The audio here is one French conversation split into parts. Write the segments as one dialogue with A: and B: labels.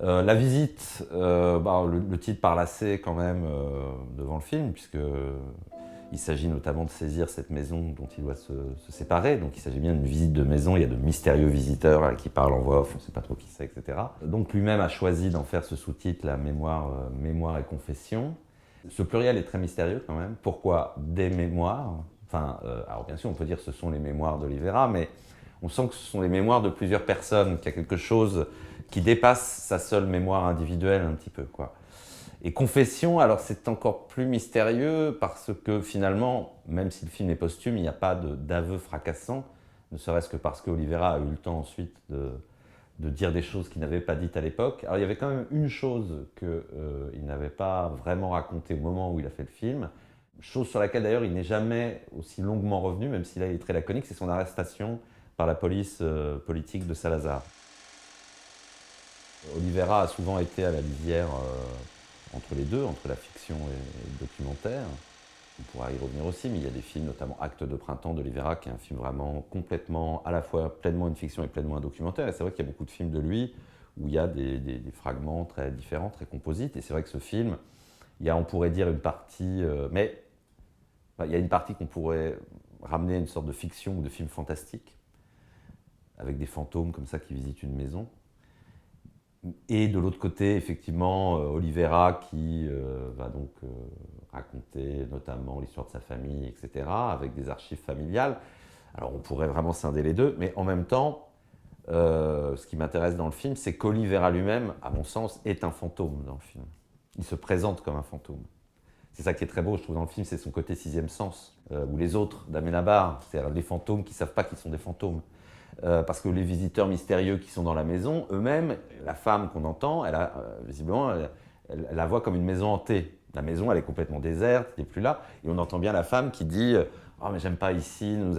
A: La visite, le titre parle assez quand même devant le film, puisque il s'agit notamment de saisir cette maison dont il doit se séparer. Donc il s'agit bien d'une visite de maison, il y a de mystérieux visiteurs qui parlent en voix off, on ne sait pas trop qui c'est, etc. Donc lui-même a choisi d'en faire ce sous-titre, la mémoire et confession. Ce pluriel est très mystérieux quand même. Pourquoi des mémoires? Alors bien sûr on peut dire que ce sont les mémoires d'Olivera, mais on sent que ce sont les mémoires de plusieurs personnes, qu'il y a quelque chose qui dépasse sa seule mémoire individuelle un petit peu, quoi. Et confession, alors c'est encore plus mystérieux parce que finalement, même si le film est posthume, il n'y a pas d'aveu fracassant, ne serait-ce que parce qu'Olivera a eu le temps ensuite de dire des choses qu'il n'avait pas dites à l'époque. Alors il y avait quand même une chose qu'il n'avait pas vraiment racontée au moment où il a fait le film, chose sur laquelle d'ailleurs il n'est jamais aussi longuement revenu, même s'il est très laconique, c'est son arrestation par la police politique de Salazar. Olivera a souvent été à la lisière entre les deux, entre la fiction et le documentaire. On pourra y revenir aussi, mais il y a des films, notamment Actes de printemps d'Olivera, qui est un film vraiment complètement, à la fois pleinement une fiction et pleinement un documentaire. Et c'est vrai qu'il y a beaucoup de films de lui où il y a des fragments très différents, très composites. Et c'est vrai que ce film, il y a, on pourrait dire, une partie, il y a une partie qu'on pourrait ramener à une sorte de fiction ou de film fantastique, avec des fantômes comme ça qui visitent une maison. Et de l'autre côté, effectivement, Olivera qui va donc raconter notamment l'histoire de sa famille, etc., avec des archives familiales. Alors on pourrait vraiment scinder les deux, mais en même temps, ce qui m'intéresse dans le film, c'est qu'Olivera lui-même, à mon sens, est un fantôme dans le film. Il se présente comme un fantôme. C'est ça qui est très beau, je trouve, dans le film, c'est son côté sixième sens, ou les autres d'Amenabar, c'est-à-dire les fantômes qui ne savent pas qu'ils sont des fantômes. Parce que les visiteurs mystérieux qui sont dans la maison, eux-mêmes, la femme qu'on entend, elle a, visiblement, elle la voit comme une maison hantée. La maison, elle est complètement déserte, il n'est plus là. Et on entend bien la femme qui dit « Oh, mais j'aime pas ici, nous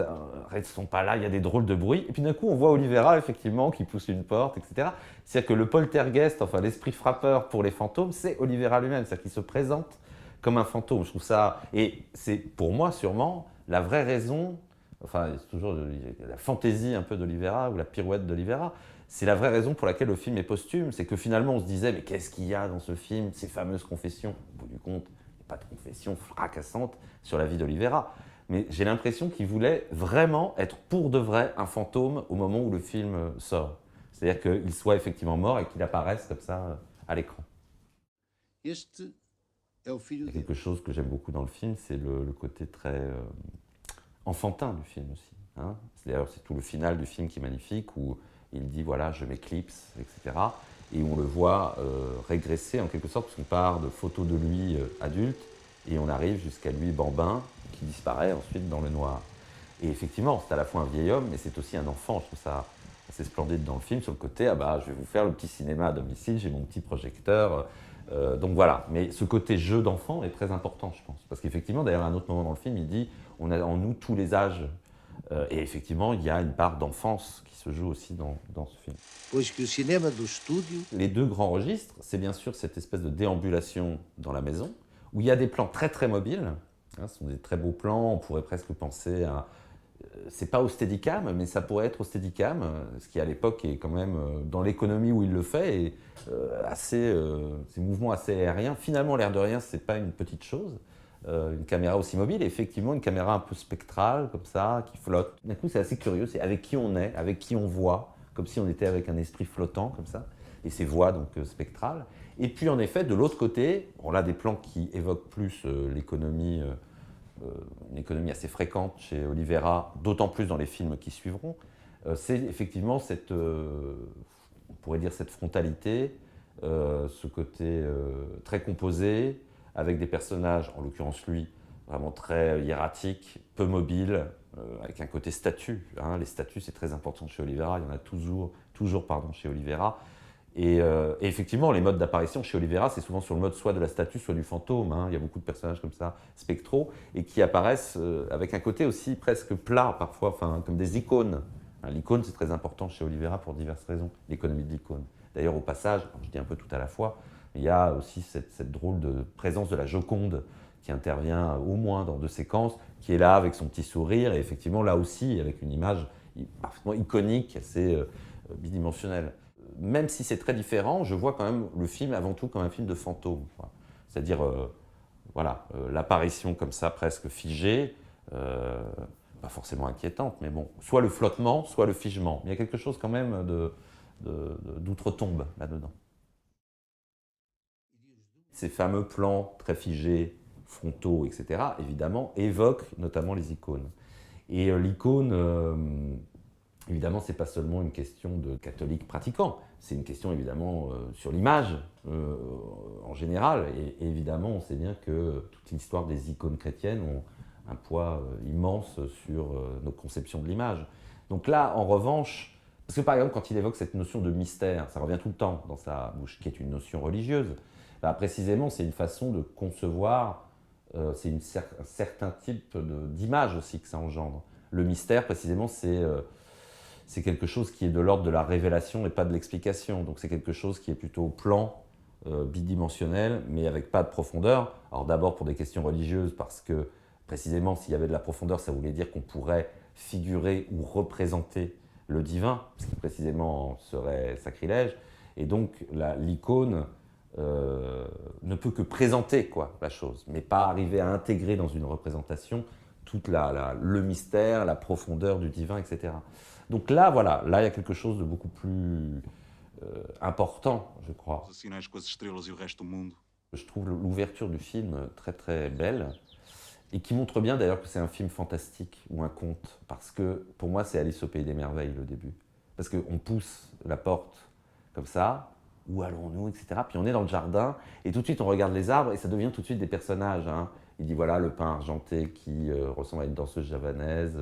A: restons pas là, il y a des drôles de bruits. » Et puis d'un coup, on voit Olivera, effectivement, qui pousse une porte, etc. C'est-à-dire que le poltergeist, enfin l'esprit frappeur pour les fantômes, c'est Olivera lui-même. C'est-à-dire qu'il se présente comme un fantôme. Je trouve ça... Et c'est, pour moi, sûrement, la vraie raison... Enfin, c'est toujours la fantaisie un peu d'Olivera ou la pirouette d'Olivera. C'est la vraie raison pour laquelle le film est posthume. C'est que finalement, on se disait, mais qu'est-ce qu'il y a dans ce film, ces fameuses confessions? Au bout du compte, il n'y a pas de confession fracassante sur la vie d'Olivera. Mais j'ai l'impression qu'il voulait vraiment être pour de vrai un fantôme au moment où le film sort. C'est-à-dire qu'il soit effectivement mort et qu'il apparaisse comme ça à l'écran. Il y a quelque chose que j'aime beaucoup dans le film, c'est le côté très... enfantin du film aussi. Hein. D'ailleurs, c'est tout le final du film qui est magnifique, où il dit, voilà, je m'éclipse, etc. Et on le voit régresser en quelque sorte, parce qu'on part de photos de lui adulte, et on arrive jusqu'à lui bambin, qui disparaît ensuite dans le noir. Et effectivement, c'est à la fois un vieil homme, mais c'est aussi un enfant. Je trouve ça assez splendide dans le film, sur le côté, ah bah, je vais vous faire le petit cinéma à domicile, j'ai mon petit projecteur. Donc voilà, mais ce côté jeu d'enfant est très important, je pense. Parce qu'effectivement, d'ailleurs, à un autre moment dans le film, il dit on a en nous tous les âges. Et effectivement, il y a une part d'enfance qui se joue aussi dans ce film. Les deux grands registres, c'est bien sûr cette espèce de déambulation dans la maison, où il y a des plans très très mobiles. Hein, ce sont des très beaux plans, on pourrait presque penser à... c'est pas au steadicam, mais ça pourrait être au steadicam, ce qui à l'époque est quand même, dans l'économie où il le fait, et ces mouvements assez aériens. Finalement, l'air de rien, c'est pas une petite chose. Une caméra aussi mobile, et effectivement une caméra un peu spectrale, comme ça, qui flotte. D'un coup, c'est assez curieux, c'est avec qui on est, avec qui on voit, comme si on était avec un esprit flottant, comme ça, et ces voix donc spectrales. Et puis en effet, de l'autre côté, on a des plans qui évoquent plus l'économie, une économie assez fréquente chez Olivera, d'autant plus dans les films qui suivront. C'est effectivement cette, on pourrait dire cette frontalité, ce côté très composé, avec des personnages, en l'occurrence lui, vraiment très hiératiques, peu mobiles, avec un côté statue. Hein. Les statues, c'est très important chez Olivera, il y en a toujours chez Olivera. Et effectivement, les modes d'apparition chez Olivera, c'est souvent sur le mode soit de la statue, soit du fantôme. Hein. Il y a beaucoup de personnages comme ça, spectraux, et qui apparaissent avec un côté aussi presque plat, parfois, comme des icônes. Hein, l'icône, c'est très important chez Olivera pour diverses raisons, l'économie de l'icône. D'ailleurs, au passage, je dis un peu tout à la fois, il y a aussi cette drôle de présence de la Joconde qui intervient au moins dans 2 séquences, qui est là avec son petit sourire, et effectivement là aussi avec une image parfaitement iconique, assez bidimensionnelle. même si c'est très différent, je vois quand même le film avant tout comme un film de fantôme. C'est-à-dire, voilà, l'apparition comme ça, presque figée, pas forcément inquiétante, mais bon, soit le flottement, soit le figement. Il y a quelque chose quand même d'outre-tombe là-dedans. Ces fameux plans très figés, frontaux, etc., évidemment, évoquent notamment les icônes. Et l'icône, évidemment, ce n'est pas seulement une question de catholiques pratiquants, c'est une question évidemment sur l'image en général. Et évidemment, on sait bien que toute l'histoire des icônes chrétiennes ont un poids immense sur nos conceptions de l'image. Donc là, en revanche, parce que par exemple, quand il évoque cette notion de mystère, ça revient tout le temps dans sa bouche, qui est une notion religieuse, bah, précisément, c'est une façon de concevoir, c'est un certain type d'image aussi que ça engendre. Le mystère, précisément, c'est quelque chose qui est de l'ordre de la révélation et pas de l'explication. Donc c'est quelque chose qui est plutôt au plan bidimensionnel, mais avec pas de profondeur. Alors d'abord pour des questions religieuses, parce que précisément s'il y avait de la profondeur, ça voulait dire qu'on pourrait figurer ou représenter le divin, ce qui précisément serait sacrilège. Et donc l'icône ne peut que présenter la chose, mais pas arriver à intégrer dans une représentation tout le mystère, la profondeur du divin, etc. Donc là, voilà, là il y a quelque chose de beaucoup plus important, je crois. Je trouve l'ouverture du film très très belle, et qui montre bien d'ailleurs que c'est un film fantastique ou un conte, parce que pour moi c'est Alice au Pays des Merveilles le début. Parce qu'on pousse la porte comme ça, où allons-nous, etc. Puis on est dans le jardin, et tout de suite on regarde les arbres, et ça devient tout de suite des personnages. Hein. Il dit voilà le pin argenté qui ressemble à une danseuse javanaise,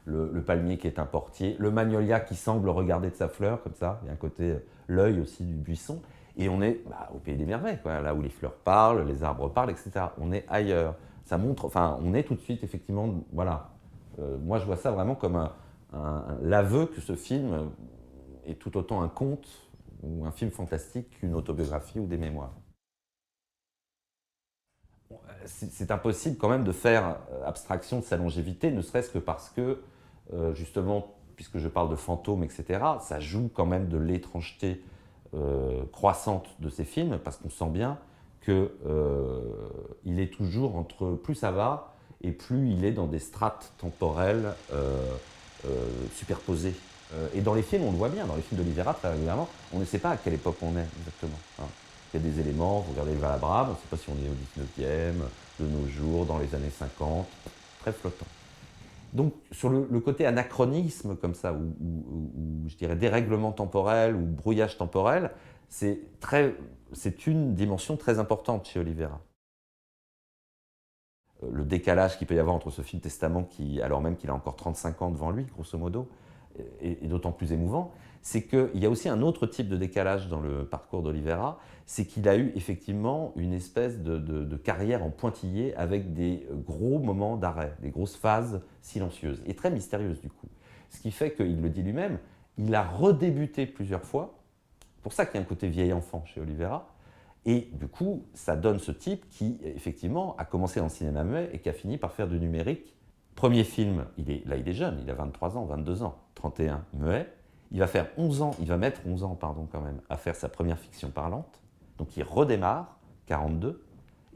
A: le palmier qui est un portier, le magnolia qui semble regarder de sa fleur, comme ça, il y a un côté, l'œil aussi du buisson. Et on est au Pays des Merveilles, là où les fleurs parlent, les arbres parlent, etc. On est ailleurs. Ça montre, enfin, on est tout de suite, effectivement, voilà. Moi, je vois ça vraiment comme l'aveu que ce film est tout autant un conte ou un film fantastique qu'une autobiographie ou des mémoires. C'est impossible quand même de faire abstraction de sa longévité, ne serait-ce que parce que, justement, puisque je parle de fantômes, etc., ça joue quand même de l'étrangeté croissante de ces films, parce qu'on sent bien qu'il est toujours entre plus ça va et plus il est dans des strates temporelles superposées. Et dans les films, on le voit bien, dans les films d'Olivera, très régulièrement, on ne sait pas à quelle époque on est exactement. Hein. Il y a des éléments, vous regardez le Valabrave, on ne sait pas si on est au 19e, de nos jours, dans les années 50, très flottant. Donc sur le côté anachronisme comme ça, ou je dirais dérèglement temporel ou brouillage temporel, c'est une dimension très importante chez Olivera. Le décalage qu'il peut y avoir entre ce film Testament, qui, alors même qu'il a encore 35 ans devant lui, grosso modo, est d'autant plus émouvant, c'est qu'il y a aussi un autre type de décalage dans le parcours d'Olivera, c'est qu'il a eu effectivement une espèce de carrière en pointillé avec des gros moments d'arrêt, des grosses phases silencieuses et très mystérieuses du coup. Ce qui fait qu'il le dit lui-même, il a redébuté plusieurs fois, pour ça qu'il y a un côté vieil enfant chez Olivera, et du coup ça donne ce type qui effectivement a commencé dans le cinéma muet et qui a fini par faire du numérique. Premier film, il est jeune, il a 23 ans, 22 ans, 31, muet. Il va faire 11 ans, il va mettre 11 ans, pardon, quand même, à faire sa première fiction parlante. Donc il redémarre, 42,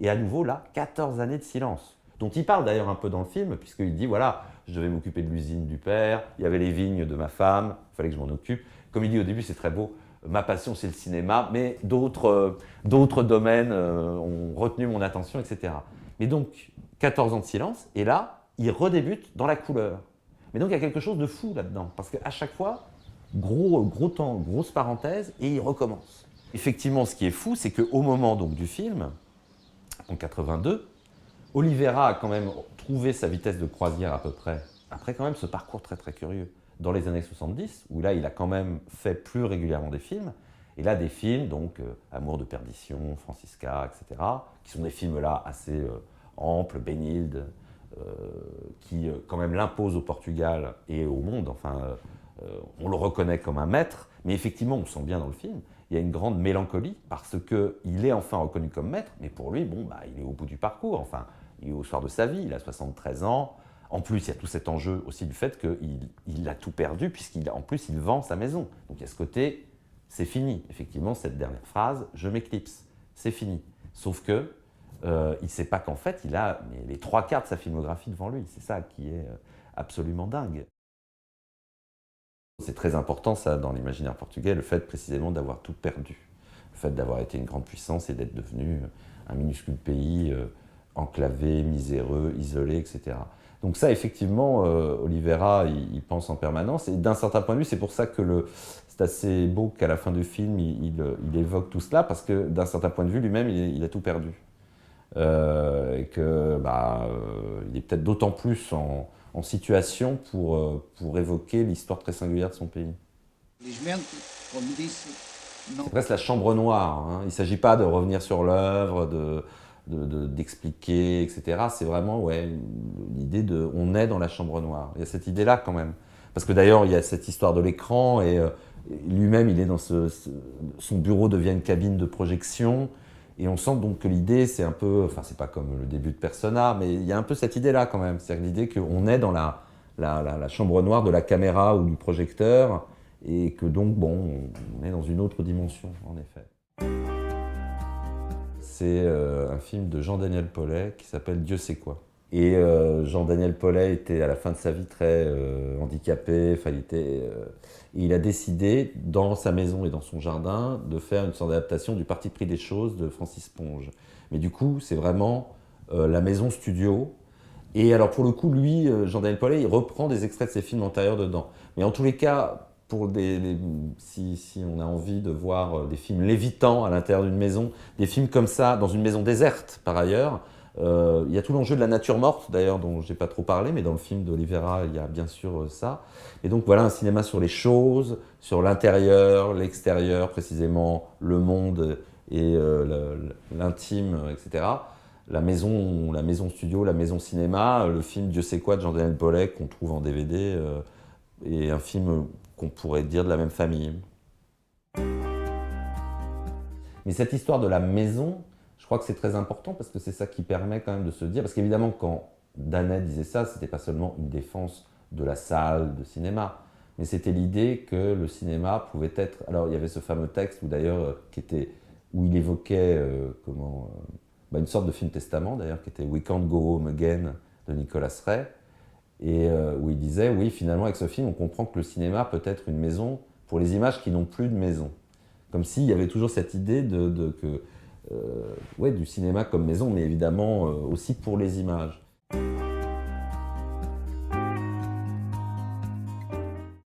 A: et à nouveau là, 14 années de silence. Dont il parle d'ailleurs un peu dans le film, puisqu'il dit, voilà, je devais m'occuper de l'usine du père, il y avait les vignes de ma femme, il fallait que je m'en occupe. Comme il dit au début, c'est très beau, ma passion c'est le cinéma, mais d'autres domaines ont retenu mon attention, etc. Mais donc, 14 ans de silence, et là, il redébute dans la couleur. Mais donc il y a quelque chose de fou là-dedans, parce qu'à chaque fois, gros temps, grosse parenthèse, et il recommence. Effectivement, ce qui est fou, c'est qu'au moment donc, du film, en 82, Olivera a quand même trouvé sa vitesse de croisière à peu près, après quand même ce parcours très très curieux, dans les années 70, où là il a quand même fait plus régulièrement des films, et là des films, donc Amour de perdition, Francisca, etc., qui sont des films là assez amples, Benilde, qui quand même l'impose au Portugal et au monde, enfin on le reconnaît comme un maître, mais effectivement on sent bien dans le film, il y a une grande mélancolie parce qu'il est enfin reconnu comme maître, mais pour lui, bon, il est au bout du parcours, enfin, il est au soir de sa vie, il a 73 ans. En plus, il y a tout cet enjeu aussi du fait qu'il a tout perdu, puisqu'en plus, il vend sa maison. Donc il y a ce côté c'est fini. Effectivement, cette dernière phrase, je m'éclipse, c'est fini. Sauf que il ne sait pas qu'en fait, il a les 3/4 de sa filmographie devant lui. C'est ça qui est absolument dingue. C'est très important, ça, dans l'imaginaire portugais, le fait précisément d'avoir tout perdu. Le fait d'avoir été une grande puissance et d'être devenu un minuscule pays enclavé, miséreux, isolé, etc. Donc ça, effectivement, Oliveira, il pense en permanence. Et d'un certain point de vue, c'est pour ça que c'est assez beau qu'à la fin du film, il évoque tout cela, parce que d'un certain point de vue, lui-même, il a tout perdu. Et que il est peut-être d'autant plus en situation pour évoquer l'histoire très singulière de son pays. C'est presque la chambre noire. Hein. Il ne s'agit pas de revenir sur l'œuvre, d'expliquer, etc. C'est vraiment l'idée de on est dans la chambre noire. Il y a cette idée-là quand même. Parce que d'ailleurs, il y a cette histoire de l'écran et lui-même, il est dans son bureau devient une cabine de projection. Et on sent donc que l'idée, c'est un peu, enfin, c'est pas comme le début de Persona, mais il y a un peu cette idée-là quand même. C'est-à-dire l'idée qu'on est dans la chambre noire de la caméra ou du projecteur, et que donc, bon, on est dans une autre dimension, en effet. C'est un film de Jean-Daniel Paulet qui s'appelle Dieu sait quoi. Et Jean-Daniel Paulet était à la fin de sa vie très handicapé, il a décidé, dans sa maison et dans son jardin, de faire une sorte d'adaptation du Parti pris des choses de Francis Ponge. Mais du coup, c'est vraiment la maison studio. Et alors pour le coup, lui, Jean-Daniel Paulet, il reprend des extraits de ses films antérieurs dedans. Mais en tous les cas, si on a envie de voir des films lévitants à l'intérieur d'une maison, des films comme ça, dans une maison déserte par ailleurs, il y a tout l'enjeu de la nature morte, d'ailleurs, dont je n'ai pas trop parlé, mais dans le film d'Oliveira, il y a bien sûr ça. Et donc voilà, un cinéma sur les choses, sur l'intérieur, l'extérieur, précisément le monde et l'intime, etc. La maison studio, la maison cinéma, le film Dieu sait quoi de Jean-Daniel Paulet qu'on trouve en DVD, et un film qu'on pourrait dire de la même famille. Mais cette histoire de la maison, je crois que c'est très important parce que c'est ça qui permet quand même de se dire, parce qu'évidemment quand Danet disait ça, c'était pas seulement une défense de la salle de cinéma, mais c'était l'idée que le cinéma pouvait être... Alors il y avait ce fameux texte où il évoquait une sorte de film testament d'ailleurs, qui était We Can't Go Home Again de Nicolas Ray, et où il disait, oui, finalement avec ce film on comprend que le cinéma peut être une maison pour les images qui n'ont plus de maison. Comme s'il y avait toujours cette idée du cinéma comme maison, mais évidemment aussi pour les images.